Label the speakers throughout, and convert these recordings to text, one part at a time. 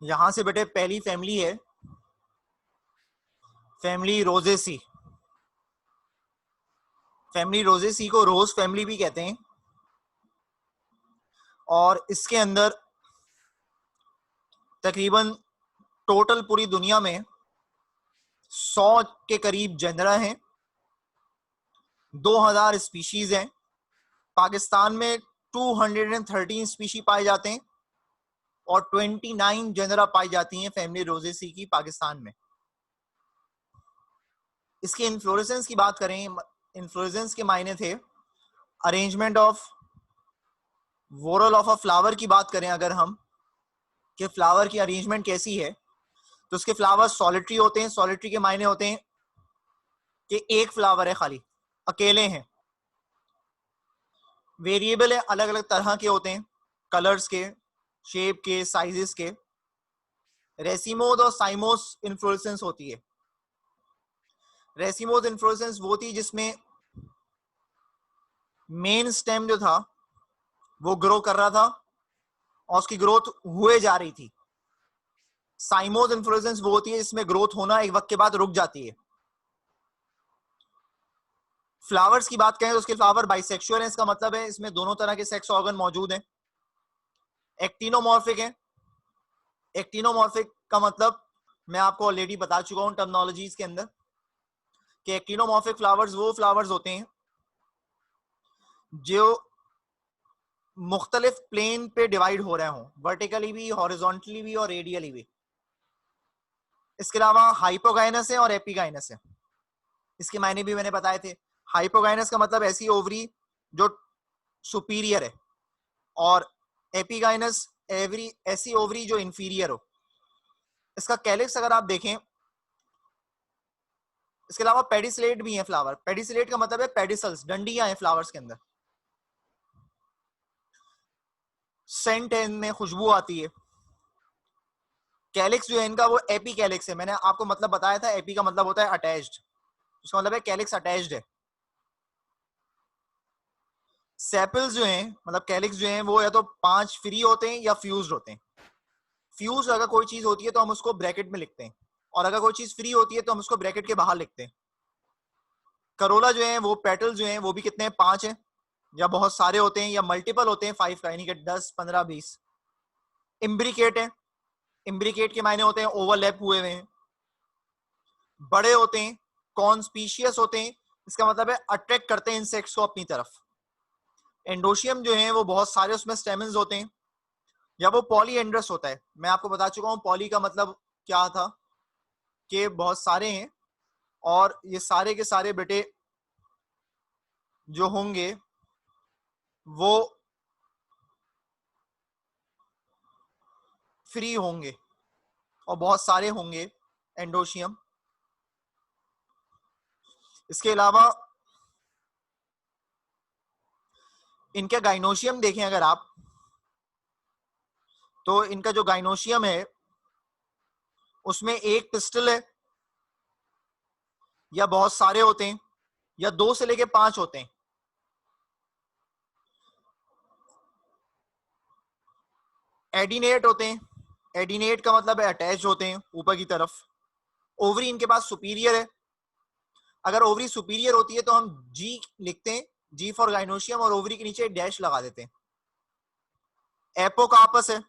Speaker 1: यहां से बेटे पहली फैमिली है फैमिली रोजेसी। फैमिली रोजेसी को रोज फैमिली भी कहते हैं, और इसके अंदर तकरीबन टोटल पूरी दुनिया में 100 के करीब जेनरा हैं, 2000 स्पीशीज हैं। पाकिस्तान में 213 स्पीशी पाए जाते हैं और 29 जेनरा पाई जाती हैं फैमिली रोजेसी की पाकिस्तान में। इसकी इन्फ्लोरेसेंस की बात करें, इन्फ्लोरेसेंस के मायने थे arrangement of whorl of a flower की बात करें अगर हम, कि फ्लावर की अरेंजमेंट कैसी है, तो उसके फ्लावर सॉलिटरी होते हैं। सॉलिटरी के मायने होते हैं कि एक फ्लावर है, खाली अकेले हैं। वेरिएबल है, अलग अलग तरह के होते हैं, कलर्स के, शेप के, साइजेस के। रेसिमोज और साइमोस इन्फ्लोरेसेंस होती है। रेसिमोज इन्फ्लोरेसेंस वो थी जिसमें मेन स्टेम जो था वो ग्रो कर रहा था और उसकी ग्रोथ हुए जा रही थी। साइमोज इन्फ्लोरेसेंस वो होती है जिसमें ग्रोथ होना एक वक्त के बाद रुक जाती है। फ्लावर्स की बात करें तो उसके फ्लावर बाइसेक्सुअल है, इसका मतलब है इसमें दोनों तरह के सेक्स ऑर्गन मौजूद हैं। एक्टिनोमॉर्फिक है। एक्टिनोमॉर्फिक का मतलब मैं आपको ऑलरेडी बता चुका हूं टर्मिनोलॉजीज के अंदर कि एक्टिनोमॉर्फिक फ्लावर्स वो फ्लावर्स होते हैं जो मुख्तलिफ प्लेन पे डिवाइड हो रहे हों, वर्टिकली भी, हॉरिजॉन्टली भी और रेडियली भी। इसके अलावा हाइपोगाइनस है और एपिगाइनस है। इसके मायने भी मैंने बताए थे। हाइपोगाइनस का मतलब ऐसी ओवरी जो सुपीरियर है, और एपिगाइनस एवरी ऐसी ओवरी जो इंफीरियर हो। इसका कैलिक्स अगर आप देखें, इसके अलावा पेडिसलेट भी है फ्लावर। पेडिसलेट का मतलब है पेडिसल्स, डंडियां हैं फ्लावर्स के अंदर। सेंट है, इनमें खुशबू आती है। कैलिक्स जो है इनका वो एपी कैलिक्स है। मैंने आपको मतलब बताया था, एपी का मतलब होता है अटैच्ड, उसका मतलब है कैलिक्स अटैच्ड है। सेपल्स जो हैं मतलब कैलिक्स जो हैं वो या तो 5 फ्री होते हैं या फ्यूज्ड होते हैं। फ्यूज अगर कोई चीज होती है तो हम उसको ब्रैकेट में लिखते हैं, और अगर कोई चीज फ्री होती है तो हम उसको ब्रैकेट के बाहर लिखते हैं। करोला जो है वो पेटल जो है वो भी कितने हैं, 5 हैं, या बहुत सारे होते हैं या मल्टीपल होते हैं 5 का, यानी कि 10, 15, 20। इम्ब्रिकेट है। इम्ब्रिकेट के मायने होते हैं ओवरलैप हुए हुए हैं, बड़े होते हैं, कॉन्स्पीशियस होते हैं, इसका मतलब है अट्रैक्ट करते हैं इंसेक्ट्स को अपनी तरफ। एंडोशियम जो है वो बहुत सारे उसमें स्टेमन्स होते हैं, या वो पॉलीएंड्रस होता है। मैं आपको बता चुका हूं पॉली का मतलब क्या था, कि बहुत सारे हैं, और ये सारे के सारे बेटे जो होंगे वो फ्री होंगे और बहुत सारे होंगे एंडोशियम। इसके अलावा इनके गाइनोशियम देखें अगर आप, तो इनका जो गाइनोशियम है उसमें एक पिस्टल है, या बहुत सारे होते हैं, या 2 से लेके 5 होते हैं। एडिनेट होते हैं। एडिनेट का मतलब है अटैच होते हैं ऊपर की तरफ। ओवरी इनके पास सुपीरियर है। अगर ओवरी सुपीरियर होती है तो हम जी लिखते हैं, जी फॉर गाइनोशियम, और ओवरी के नीचे डैश लगा देते हैं। एपोकार्पस है।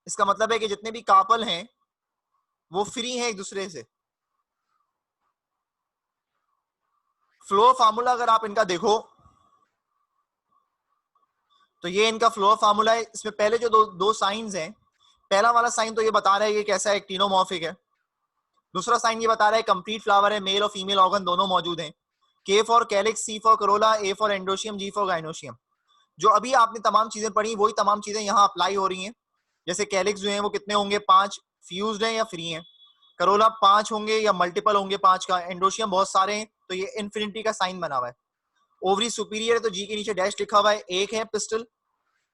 Speaker 1: इसका मतलब है कि जितने भी कार्पल हैं वो फ्री हैं एक दूसरे से। फ्लो फार्मूला अगर आप इनका देखो तो ये इनका फ्लो फार्मूला है। इसमें पहले जो दो साइंस हैं, पहला वाला साइन तो ये बता रहा है ये कैसा एक्टिनोमॉर्फिक है। दूसरा साइन ये बता रहा है कंप्लीट फ्लावर है, मेल और फीमेल ऑर्गन दोनों मौजूद हैं। K for calyx, C for corolla, A for androecium, G for gynoecium. जो अभी आपने तमाम चीजें पढ़ी वही तमाम चीजें यहाँ अप्लाई हो रही हैं। जैसे कैलिक्स जो है वो कितने होंगे, 5 फ्यूज्ड हैं या फ्री हैं। करोला 5 होंगे या मल्टीपल होंगे 5 का। एंडोशियम बहुत सारे हैं तो ये इन्फिनिटी का साइन बना हुआ है। ओवरी सुपीरियर है तो जी के नीचे डैश लिखा हुआ है। एक है पिस्टल,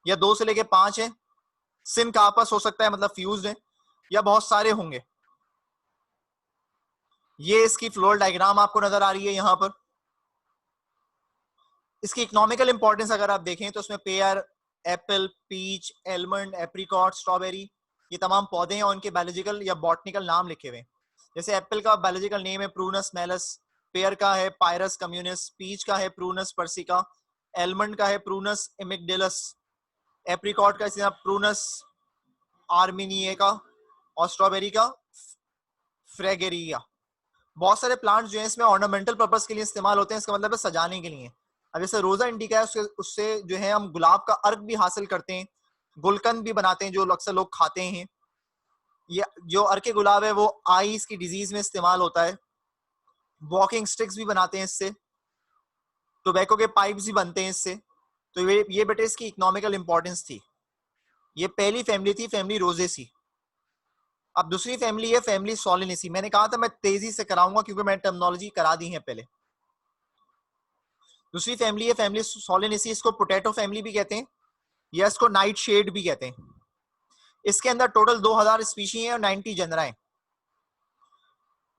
Speaker 1: या 2 से लेके 5 है। सिन का आपस हो सकता है मतलब फ्यूज्ड है, या बहुत सारे होंगे। ये इसकी फ्लोरल डायग्राम आपको नजर आ रही है यहां पर। इसकी इकोनॉमिकल इंपॉर्टेंस अगर आप देखें तो उसमें pear, apple, peach, almond, apricot, strawberry, ये तमाम पौधे हैं और उनके बायोलॉजिकल या बॉटनिकल नाम लिखे हुए हैं। जैसे एप्पल का बायोलॉजिकल नेम है प्रूनस मेलस, पेयर का है पायरस कम्युनिस, पीच का है प्रूनस पर्सिका, एलमंड का है प्रूनस इमिगडेलस, एप्रिकॉट का इसी प्रूनस आर्मिनिएका और स्ट्रॉबेरी का फ्रेगेरिया। बहुत सारे प्लांट्स जो है इसमें ऑर्नामेंटल पर्पस के लिए इस्तेमाल होते हैं, इसका मतलब है सजाने के लिए। अब जैसे रोजा इंडिका है उससे जो है हम गुलाब का अर्क भी हासिल करते हैं, गुलकंद भी बनाते हैं जो अक्सर लोग खाते हैं। ये जो अर्के गुलाब है वो आईज की डिजीज में इस्तेमाल होता है। वॉकिंग स्टिक्स भी बनाते हैं इससे, टोबैको के पाइप्स भी बनते हैं इससे। तो ये बेटे इसकी इकोनॉमिकल इंपॉर्टेंस थी। ये पहली फैमिली थी, फैमिली रोजेसी। अब दूसरी फैमिली है फैमिली सोलेनेसी। मैंने कहा था मैं तेजी से कराऊंगा क्योंकि मैंने टर्मिनोलॉजी करा दी है पहले। दूसरी फैमिली है फैमिली सोलेनेसी, इसको पोटैटो फैमिली भी कहते हैं या इसको नाइट शेड भी कहते हैं। इसके अंदर टोटल 2000 स्पीशी हैं और 90 जनरा हैं।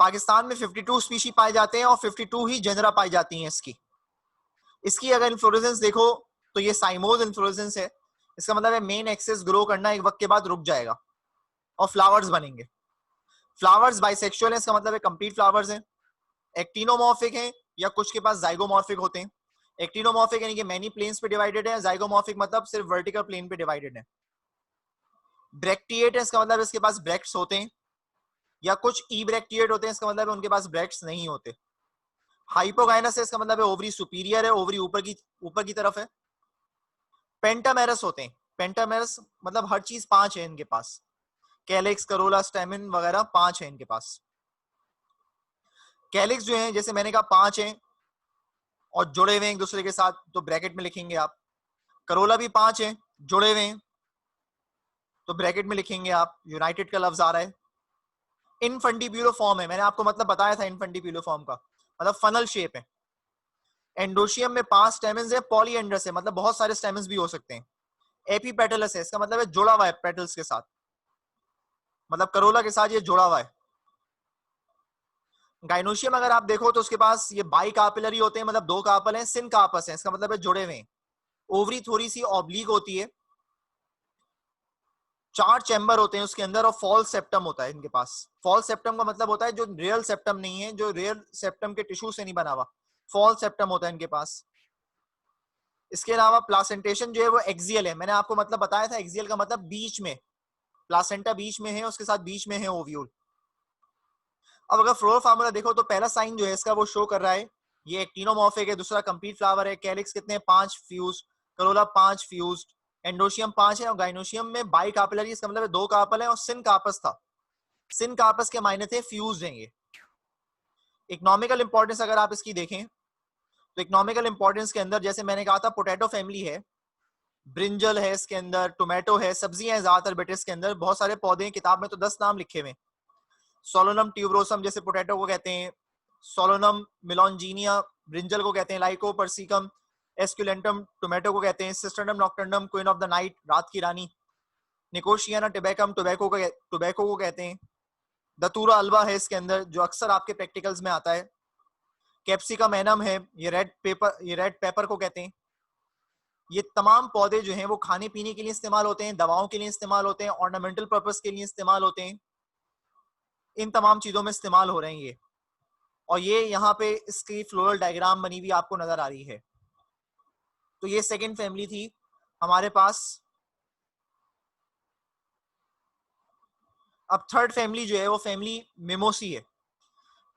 Speaker 1: पाकिस्तान में 52 स्पीशी पाए जाते हैं और 52 ही जनरा पाई जाती हैं इसकी अगर इन्फ्लोरेसेंस देखो तो ये साइमोज इन्फ्लोरेसेंस है। इसका मतलब है मेन एक्सेस ग्रो करना एक वक्त के बाद रुक जाएगा और फ्लावर्स बनेंगे। फ्लावर्स बाइसेक्सुअल है, इसका मतलब है कंप्लीट फ्लावर्स हैं। एक्टिनोमॉर्फिक हैं या कुछ के पास जाइगोमॉर्फिक होते हैं। एक्टिनोमॉर्फिक यानी कि मैनी प्लेन्स पे डिवाइडेड है, जाइगोमॉर्फिक मतलब सिर्फ वर्टिकल प्लेन पे डिवाइडेड है। ब्रैक्टिएट है, इसका मतलब है इसके पास ब्रैक्ट्स होते हैं, या कुछ ई ब्रैक्टिएट होते हैं, इसका मतलब है उनके पास ब्रैक्ट्स नहीं होते। हाइपोगाइनस है, इसका मतलब है ओवरी सुपीरियर है, ओवरी ऊपर की तरफ है। पेंटामेरस होते हैं, पेंटामेरस मतलब हर चीज 5 है इनके पास, कैलिक्स करोला स्टेमिन वगैरह 5 है इनके पास। कैलिक्स जो है जैसे मैंने कहा 5 हैं और जुड़े हुए हैं एक दूसरे के साथ, तो ब्रैकेट में लिखेंगे आप। करोला भी 5 हैं, जुड़े हुए हैं, तो ब्रैकेट में लिखेंगे आप, यूनाइटेड का लफ्ज आ रहा है। इनफंडिब्यूलो फॉर्म है, मैंने आपको मतलब बताया था इनफंडिब्यूलो फॉर्म का मतलब फनल शेप है। एंडोशियम में 5 स्टेमन्स है, पॉलीएंड्रस है मतलब बहुत सारे स्टेमन्स भी हो सकते हैं। एपीपेटलस है, इसका मतलब है जुड़ा हुआ है पेटल्स के साथ, मतलब करोला के साथ ये जुड़ा हुआ है। गाइनोशियम अगर आप देखो तो उसके पास ये बाई कार्पिलरी होते हैं, मतलब 2 कार्पल हैं, सिन कार्पस है, इसका मतलब है जुड़े हुए हैं। ओवरी थोड़ी सी ऑब्लिक होती है, 4 चैम्बर होते हैं उसके अंदर और फॉल सेप्टम होता है इनके पास। फॉल सेप्टम का मतलब होता है जो रियल सेप्टम नहीं है, जो रियल सेप्टम के टिश्यू से नहीं बना हुआ, फॉल सेप्टम होता है इनके पास। इसके अलावा प्लासेंटेशन जो है वो एक्सियल है, मैंने आपको मतलब बताया था एक्सियल का मतलब बीच में, प्लासेंटा बीच में है, उसके साथ बीच में है ओव्यूल। अब अगर फ्लोरल फार्मूला देखो तो पहला साइन जो है इसका वो शो कर रहा है ये एक्टिनोमॉर्फिक है, दूसरा कंप्लीट फ्लावर है, कैलिक्स कितने 5 फ्यूज, करोला 5 फ्यूज, एंडोशियम 5 है और गाइनोशियम में बाई कार्पेलरी, इसका मतलब 2 कार्पल है और सिन कार्पस था। सिन कार्पस के मायने थे फ्यूज हैं ये। इकोनॉमिकल इंपॉर्टेंस अगर आप इसकी देखें तो इकोनॉमिकल इंपॉर्टेंस के अंदर जैसे मैंने कहा था पोटैटो फैमिली है, ब्रिंजल है इसके अंदर, टोमेटो है, सब्जियां हैं ज्यादातर बेटे इसके अंदर, बहुत सारे पौधे हैं, किताब में तो 10 नाम लिखे हुए। सोलोनम ट्यूबरोसम जैसे पोटैटो को कहते हैं, सोलोनम मिलोंजीनिया ब्रिंजल को कहते हैं, लाइको पर्सिकम एस्कुलेंटम टोमेटो को कहते हैं, सिस्टर्नम नॉक्टर्नम क्वीन ऑफ द नाइट रात की रानी, निकोशियाना टिबैकम टोबैको को कहते हैं, दतूरा अल्बा है इसके अंदर जो अक्सर आपके प्रैक्टिकल्स में आता है, कैप्सिकम एनम है, ये रेड पेपर को कहते हैं। ये तमाम पौधे जो हैं वो खाने पीने के लिए इस्तेमाल होते हैं, दवाओं के लिए इस्तेमाल होते हैं, ऑर्नामेंटल पर्पस के लिए इस्तेमाल होते हैं, इन तमाम चीजों में इस्तेमाल हो रहे हैं ये। और ये यहाँ पे इसकी फ्लोरल डायग्राम बनी हुई आपको नजर आ रही है। तो ये सेकंड फैमिली थी हमारे पास। अब थर्ड फैमिली जो है वो फैमिली मिमोसी है।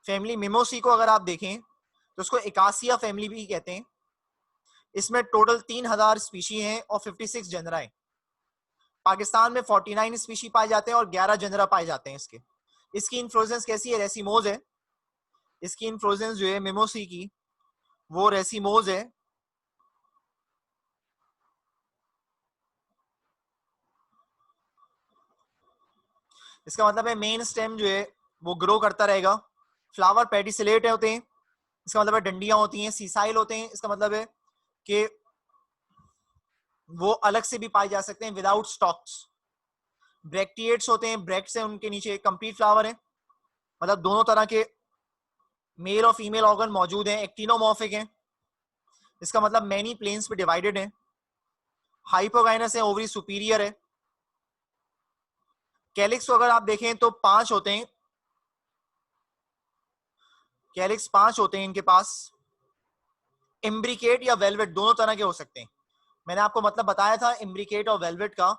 Speaker 1: फैमिली मिमोसी को अगर आप देखें तो उसको एकासिया फैमिली भी कहते हैं। इसमें टोटल 3000 स्पीशी हैं और 56 जनरा हैं। पाकिस्तान में 49 स्पीशी पाए जाते हैं और 11 जनरा पाए जाते हैं इसके। इसकी इन्फ्लोरेसेंस कैसी है, रेसिमोज है। इसकी इन्फ्लोरेसेंस जो है मिमोसी की वो रेसिमोज है। इसका मतलब है मेन स्टेम जो है वो ग्रो करता रहेगा। फ्लावर पेडिसिलेट होते हैं, इसका मतलब है डंडियां होती हैं। सीसाइल होते हैं, इसका मतलब है कि वो अलग से भी पाए जा सकते हैं विदाउट स्टॉक्स। ब्रैक्टिएट्स होते हैं, ब्रैक्ट्स हैं उनके नीचे, कंप्लीट फ्लावर है, मतलब दोनों तरह के मेल और फीमेल ऑर्गन मौजूद हैं। एक्टिनोमॉर्फिक है, इसका मतलब मैनी प्लेन्स पे डिवाइडेड है। हाइपोगाइनस है, ओवरी सुपीरियर है। कैलिक्स को अगर आप देखें तो 5 होते हैं, कैलिक्स 5 होते हैं इनके पास। इम्ब्रिकेट या वेलवेट दोनों तरह के हो सकते हैं। मैंने आपको मतलब बताया था इम्ब्रिकेट और वेलवेट का,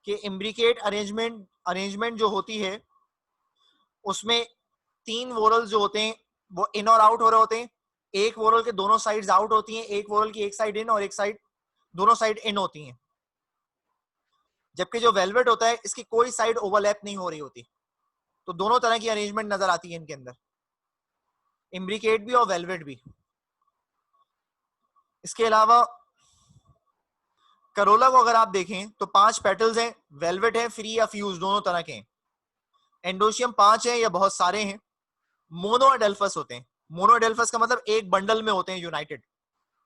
Speaker 1: कि इम्ब्रिकेट अरेंजमेंट जो होती है उसमें 3 वोरल्स जो होते हैं वो इन और आउट हो रहे होते हैं। एक वोरल के दोनों साइड्स आउट होती हैं, एक वोरल की एक साइड इन और एक साइड, दोनों साइड इन होती हैं। जबकि जो वेलवेट होता है इसकी कोई साइड ओवरलैप नहीं हो रही होती। तो दोनों तरह की अरेंजमेंट नजर आती है इनके अंदर, इम्ब्रिकेट भी और वेलवेट भी। इसके अलावा करोला को अगर आप देखें तो 5 पेटल्स हैं, वेलवेट है, फ्री या फ्यूज दोनों तरह के हैं। एंडोशियम 5 है या बहुत सारे हैं। मोनोएडेल्फस होते हैं, मोनोएडेल्फस का मतलब एक बंडल में होते हैं यूनाइटेड।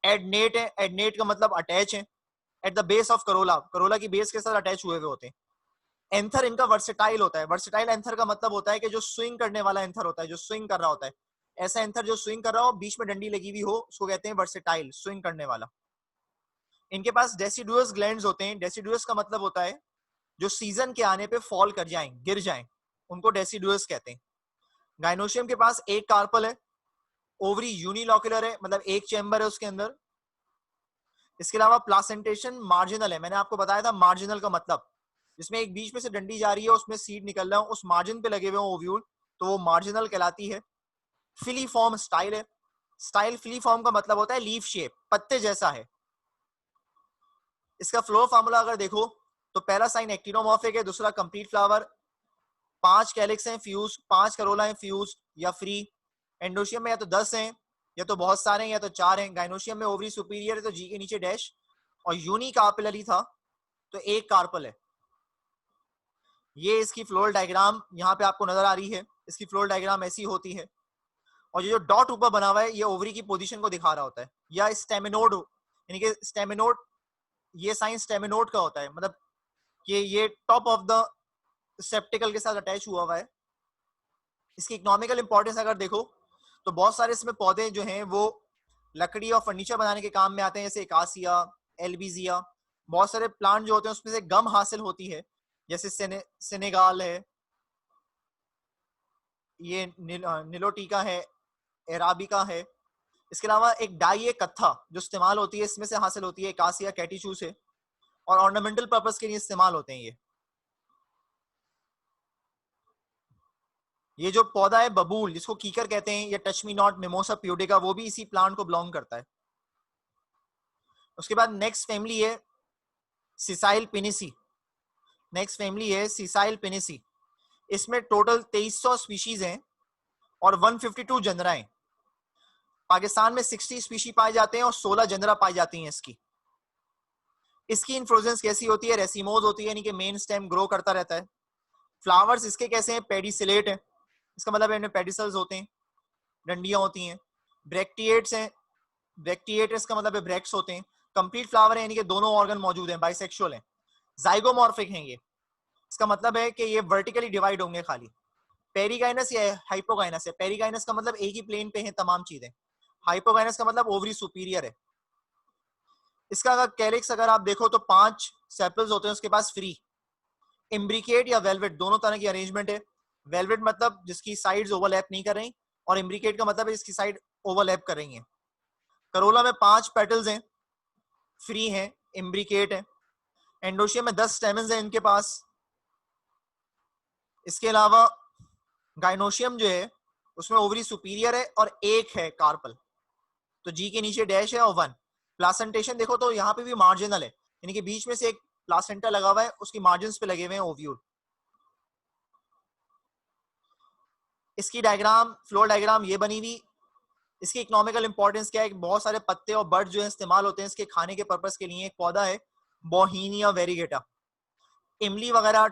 Speaker 1: एडनेट है, एडनेट का मतलब अटैच है at the base of Corolla, Corolla की बेस के साथ अटैच हुए हुए होते हैं। एंथर इनका वर्सेटाइल होता है। वर्सेटाइल एंथर का मतलब होता है कि जो स्विंग करने वाला एंथर होता है, जो स्विंग कर रहा होता है। ऐसा एंथर जो स्विंग कर रहा हो, बीच में डंडी लगी हुई हो, उसको कहते हैं वर्सेटाइल, स्विंग करने वाला। इनके पास डेसिडुअस ग्लैंड्स होते हैं। डेसिडुअस का मतलब होता है जो सीजन के आने पे फॉल कर जाएं, गिर जाएं, उनको डेसिडुअस कहते हैं। गाइनोशियम के पास एक कार्पल है। ओवरी यूनिलॉक्युलर है, मतलब एक चैम्बर है उसके अंदर। इसके अलावा प्लासेंटेशन मार्जिनल है। मैंने आपको बताया था मार्जिनल का मतलब, जिसमें एक बीच में से डंडी जा रही है, उसमें सीड निकल रहा है, उस मार्जिन पे लगे हुए ओव्यूल, तो वो मार्जिनल कहलाती है। फिलीफॉर्म स्टाइल है। स्टाइल फिलीफॉर्म का मतलब होता है लीफ शेप, पत्ते जैसा है। इसका फ्लोर फार्मूला अगर देखो तो पहला साइन एक्टिनोमॉर्फिक है, दूसरा कंप्लीट फ्लावर, 5 कैलिक्स हैं फ्यूज, 5 करोला हैं फ्यूज या फ्री। एंडोशियम में या तो 10 हैं, या तो बहुत सारे हैं, या तो 4 हैं। गाइनोशियम में ओवरी सुपीरियर है तो जी के नीचे डैश, और यूनी कार्पेलरी था तो एक कार्पल है। ये इसकी फ्लोरल डायग्राम यहाँ पे आपको नजर आ रही है। इसकी फ्लोरल डायग्राम ऐसी होती है, और ये जो डॉट ऊपर बना हुआ है ये ओवरी की पोजीशन को दिखा रहा होता है, या स्टेमिनोड, यानी कि स्टेमिनोड, ये साइन स्टेमिनोड का होता है, मतलब कि ये टॉप ऑफ द सेप्टिकल के साथ अटैच हुआ हुआ है। इसकी इकोनॉमिकल इंपॉर्टेंस अगर देखो तो बहुत सारे इसमें पौधे जो हैं वो लकड़ी और फर्नीचर बनाने के काम में आते हैं, जैसे एकासिया, एल्बिजिया। बहुत सारे प्लांट जो होते हैं उसमें से गम हासिल होती है, जैसे सेनेगाल है, ये निलोटिका है, एराबिका है। इसके अलावा एक डाई है कत्था जो इस्तेमाल होती है, इसमें से हासिल होती है, एकासिया कैटिचू से, और ऑर्नामेंटल पर्पस के लिए इस्तेमाल होते हैं ये जो पौधा है बबूल, जिसको कीकर कहते हैं, या touch me not mimosa pudica, वो भी इसी प्लांट को बिलोंग करता है। उसके बाद नेक्स्ट फैमिली है सिसाइल पिनेसी। नेक्स्ट फैमिली है सिसाइल पिनेसी। इसमें टोटल 2300 स्पीशीज हैं और 152 जनरा हैं। पाकिस्तान में 60 स्पीशी पाए जाते हैं और 16 जनरा पाई जाती हैं इसकी। इसकी इन्फ्लोरेंस कैसी होती है? रेसिमोज होती है, यानी कि मेन स्टेम ग्रो करता रहता है। फ्लावर्स इसके कैसे हैं? पेडिसिलेट है, इसका मतलब है इनमें पेडिसल्स होते हैं, डंडियां होती हैं। ब्रेक्टिएट्स हैं, ब्रेक्टिएट्स का मतलब है ब्रेक्ट्स होते हैं। कंप्लीट फ्लावर है, यानी कि दोनों ऑर्गन मौजूद हैं, बाइसेक्सुअल हैं। जाइगोमॉर्फिक हैं ये, इसका मतलब है कि ये वर्टिकली डिवाइड होंगे खाली। पेरिगाइनस या हाइपोगाइनस है। पेरिगाइनस का मतलब एक ही प्लेन पे है तमाम चीजें, हाइपोगाइनस का मतलब ओवरी सुपीरियर है। इसका अगर कैलिक्स अगर आप देखो तो 5 सेपल्स होते हैं उसके पास फ्री। इम्ब्रिकेट या वेलवेट दोनों तरह की अरेंजमेंट है। वेलवेट मतलब जिसकी साइड्स ओवरलैप नहीं कर रही, और इम्ब्रिकेट का मतलब है जिसकी साइड ओवरलैप कर रही है। करोला में 5 पेटल्स हैं, फ्री हैं, इम्ब्रिकेट है। एंडोशियम में 10 स्टेमन्स हैं इनके पास। इसके अलावा गाइनोशियम जो है उसमें ओवरी सुपीरियर है और एक है कार्पल, तो जी के नीचे डैश है और 1। प्लासेंटेशन देखो तो यहाँ पे भी मार्जिनल है, यानी कि बीच में से एक प्लासेंटा लगा हुआ है, उसकी मार्जिन पे लगे हुए हैं ओव्यूल। इसकी डायग्राम, फ्लोर डायग्राम ये बनी हुई। इसकी इकोनॉमिकल इंपॉर्टेंस क्या है? बहुत सारे पत्ते और बर्ड जो है इस्तेमाल होते हैं इसके खाने के पर्पस के लिए। एक पौधा है बोहीनिया वेरीगेटा, इमली वगैरह,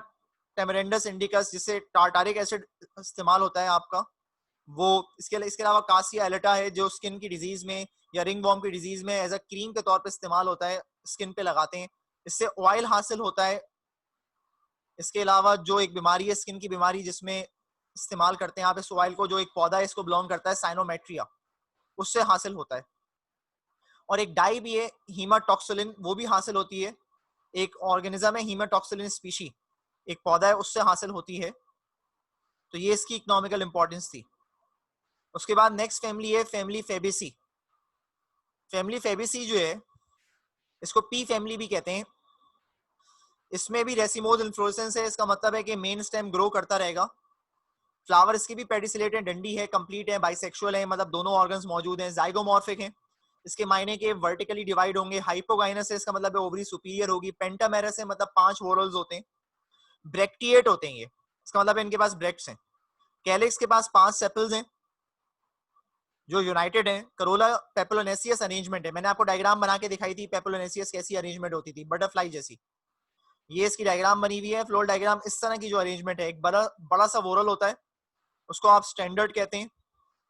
Speaker 1: टेमरेंडस इंडिकस, जिससे टार्टारिक एसिड इस्तेमाल होता है आपका वो। इसके अलावा कासिया एलेटा है जो स्किन की डिजीज में या रिंग वॉर्म की डिजीज में एज अ क्रीम के तौर पे इस्तेमाल होता है, स्किन पे लगाते हैं, इससे ऑयल हासिल होता है। इसके अलावा जो एक बीमारी है स्किन की बीमारी जिसमें इस्तेमाल करते हैं आप इस ऑयल को, जो एक पौधा है इसको बिलोंग करता है साइनोमेट्रिया, उससे हासिल होता है। और एक डाई भी है हीमाटॉक्सिलिन, वो भी हासिल होती है, एक ऑर्गेनिज्म है हीमाटॉक्सिलिन स्पीशी, एक पौधा है उससे हासिल होती है। तो ये इसकी इकोनॉमिकल इंपॉर्टेंस थी। उसके बाद नेक्स्ट फैमिली है फैमिली फेबेसी। फैमिली फेबेसी जो है इसको पी फैमिली भी कहते हैं। इसमें भी रेसिमोज इन्फ्लोरेसेंस है, इसका मतलब है कि मेन स्टेम ग्रो करता रहेगा। फ्लावर इसकी भी पेडिसिलेट है, डंडी है, कंप्लीट है, बाइसेक्सुअल है, मतलब दोनों ऑर्गन्स मौजूद हैं, जाइगोमॉर्फिक हैं। इसके मायने के वर्टिकली डिवाइड होंगे। हाइपोगाइनस है, इसका मतलब है ओवरी सुपीरियर होगी। पेंटामेरस है, मतलब 5 वोरल्स होते हैं। ब्रेक्टिएट होते हैं ये, इसका मतलब है इनके पास ब्रेक्ट्स हैं। कैलिक्स के पास 5 सेपल्स हैं जो यूनाइटेड हैं। करोला पेपिलोनेसियस अरेंजमेंट है, मैंने आपको डायग्राम बना के दिखाई थी पेपिलोनेसियस कैसी अरेंजमेंट होती थी, बटरफ्लाई जैसी। ये इसकी डायग्राम बनी हुई है, फ्लोर डायग्राम। इस तरह की जो अरेंजमेंट है, एक बड़ा बड़ा सा वोरल होता है, उसको आप स्टैंडर्ड कहते हैं।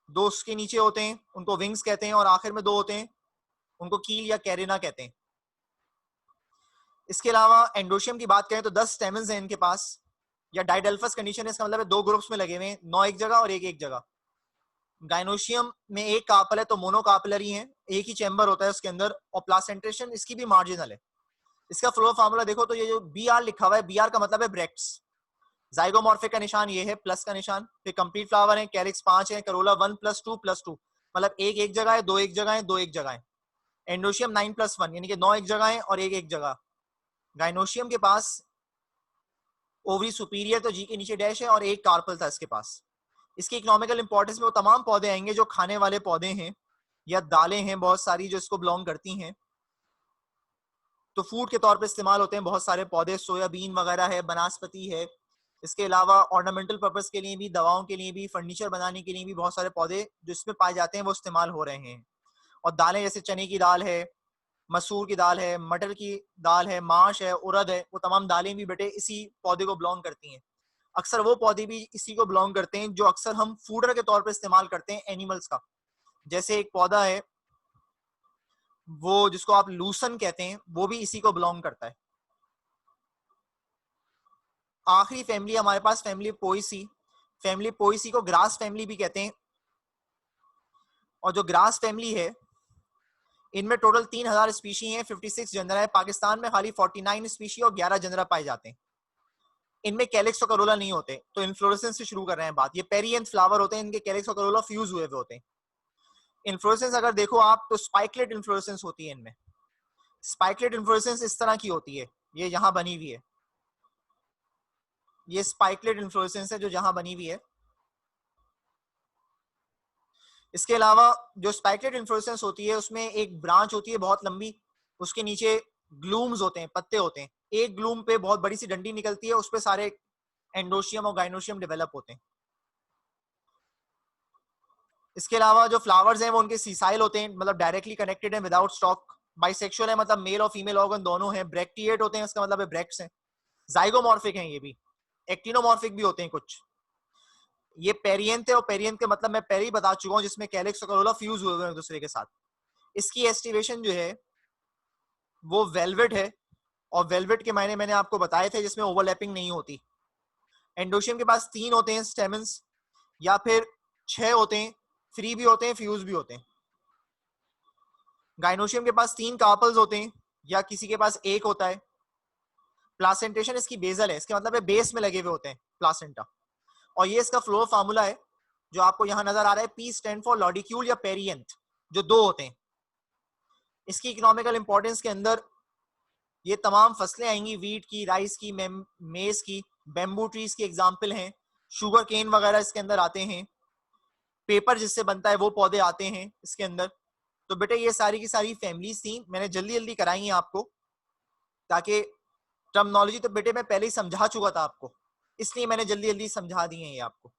Speaker 1: 2 उसके नीचे होते हैं, उनको विंग्स कहते हैं, और आखिर में 2 होते हैं, उनको कील या कैरिना कहते हैं। इसके अलावा एंडोशियम की बात करें तो 10 स्टेमन्स हैं इनके पास, या डाइडेल्फस कंडीशन है, इसका मतलब है 2 ग्रुप्स में लगे हुए हैं, 9 एक जगह और एक जगह। गाइनोशियम में एक कार्पल है तो मोनोकार्पलरी है, एक ही चैम्बर होता है उसके अंदर, और प्लासेंटेशन इसकी भी मार्जिनल है। इसका फ्लो फार्मूला देखो तो ये जो बी आर लिखा हुआ है, बी आर का मतलब है ब्रेक्ट्स। जाइगोमॉर्फिक का निशान ये है, प्लस का निशान। फिर कंप्लीट फ्लावर है, कैलिक्स 5 है, करोला 1 + 2 + 2, मतलब एक जगह है, 2 एक जगह है, 2 एक जगह है। एंडोशियम 9 + 1, यानी कि 9 एक जगह है और एक जगह। गाइनोशियम के पास ओवरी सुपीरियर तो जी के नीचे डैश है, और एक कार्पल था इसके पास। इसकी इकोनॉमिकल इंपॉर्टेंस में वो तमाम पौधे आएंगे जो खाने वाले पौधे हैं या दालें हैं बहुत सारी जो इसको बिलोंग करती हैं, तो फूड के तौर पे इस्तेमाल होते हैं बहुत सारे पौधे। सोयाबीन वगैरह है, बनास्पति है। इसके अलावा ऑर्नामेंटल पर्पस के लिए भी, दवाओं के लिए भी, फर्नीचर बनाने के लिए भी बहुत सारे पौधे जो इसमें पाए जाते हैं वो इस्तेमाल हो रहे हैं। और दालें जैसे चने की दाल है, मसूर की दाल है, मटर की दाल है, माश है, उड़द है, वो तमाम दालें भी बेटे इसी पौधे को बिलोंग करती हैं। अक्सर वो पौधे भी इसी को बिलोंग करते हैं जो अक्सर हम फूडर के तौर पर इस्तेमाल करते हैं एनिमल्स का। जैसे एक पौधा है वो जिसको आप लूसन कहते हैं, वो भी इसी को बिलोंग करता है। आखिरी फैमिली हमारे पास फैमिली पोएसी। फैमिली पोएसी को ग्रास फैमिली भी कहते हैं। और जो ग्रास फैमिली है इनमें टोटल 3000 स्पीशी हैं, 56 जनरा है। पाकिस्तान में खाली 49 स्पीशी और 11 जनरा पाए जाते हैं। इनमें कैलिक्स और करोला नहीं होते। तो इन्फ्लोरेसेंस से शुरू कर रहे हैं बात। ये पेरिएंथ फ्लावर होते हैं, इनके कैलिक्स और करोला फ्यूज हुए होते हैं। इन्फ्लोरेसेंस अगर देखो आप तो स्पाइकलेट इन्फ्लोरेसेंस होती है इनमें। स्पाइकलेट इन्फ्लोरेसेंस इस तरह की होती है, ये यहां बनी हुई है। ये स्पाइकलेट इन्फ्लोरेसेंस है जो जहां बनी हुई है। इसके अलावा जो स्पाइकलेट इन्फ्लोरेसेंस होती है उसमें एक ब्रांच होती है बहुत लंबी, उसके नीचे ग्लूम्स होते हैं, पत्ते होते हैं। एक ग्लूम पे बहुत बड़ी सी डंडी निकलती है, उस पे सारे एंडोशियम और गाइनोशियम डेवलप होते हैं। इसके अलावा जो फ्लावर्स हैं वो उनके सीसाइल होते हैं, मतलब डायरेक्टली कनेक्टेड हैं विदाउट स्टॉक। बाइसेक्सुअल है, मतलब मेल और फीमेल ऑर्गन दोनों हैं। ब्रेक्टिएट होते हैं, इसका मतलब है ब्रेक्ट्स हैं। जाइगोमॉर्फिक हैं ये भी। एक्टिनोमॉर्फिक भी होते हैं कुछ। ये पेरिएंथ है, और पेरिएंथ के मतलब मैं पहले ही बता चुका हूं, जिसमें कैलिक्स और करोला फ्यूज हुए हुए हैं एक दूसरे के साथ। इसकी एस्टिवेशन जो है वो वेलवेट है, और वेलवेट के मायने मैंने आपको बताए थे जिसमें ओवरलैपिंग नहीं होती। एंडोशियम के पास 3 होते हैं स्टेमन्स, या फिर 6 होते हैं, फ्री भी होते हैं, फ्यूज भी होते हैं। गाइनोशियम के पास 3 कार्पल्स होते हैं, या किसी के पास 1 होता है। प्लासेंटेशन इसकी बेसल है, इसके मतलब है बेस में लगे हुए होते हैं प्लासेंटा। और ये इसका फ्लो फार्मूला है जो आपको यहां नजर आ रहा है, पी स्टैंड फॉर लॉडिक्यूल या पेरिएंथ, जो 2 होते हैं। इसकी इकोनॉमिकल इंपॉर्टेंस के अंदर ये तमाम फसलें आएंगी, वीट की, राइस की, मेज की, बेम्बू ट्रीज की एग्जाम्पल हैं। शुगर केन वगैरह इसके अंदर आते हैं। पेपर जिससे बनता है वो पौधे आते हैं इसके अंदर। तो बेटे ये सारी की सारी फैमिलीज थी, मैंने जल्दी जल्दी कराई हैं आपको, ताकि टर्मिनोलॉजी तो बेटे मैं पहले ही समझा चुका था आपको, इसलिए मैंने जल्दी जल्दी समझा दी है ये आपको।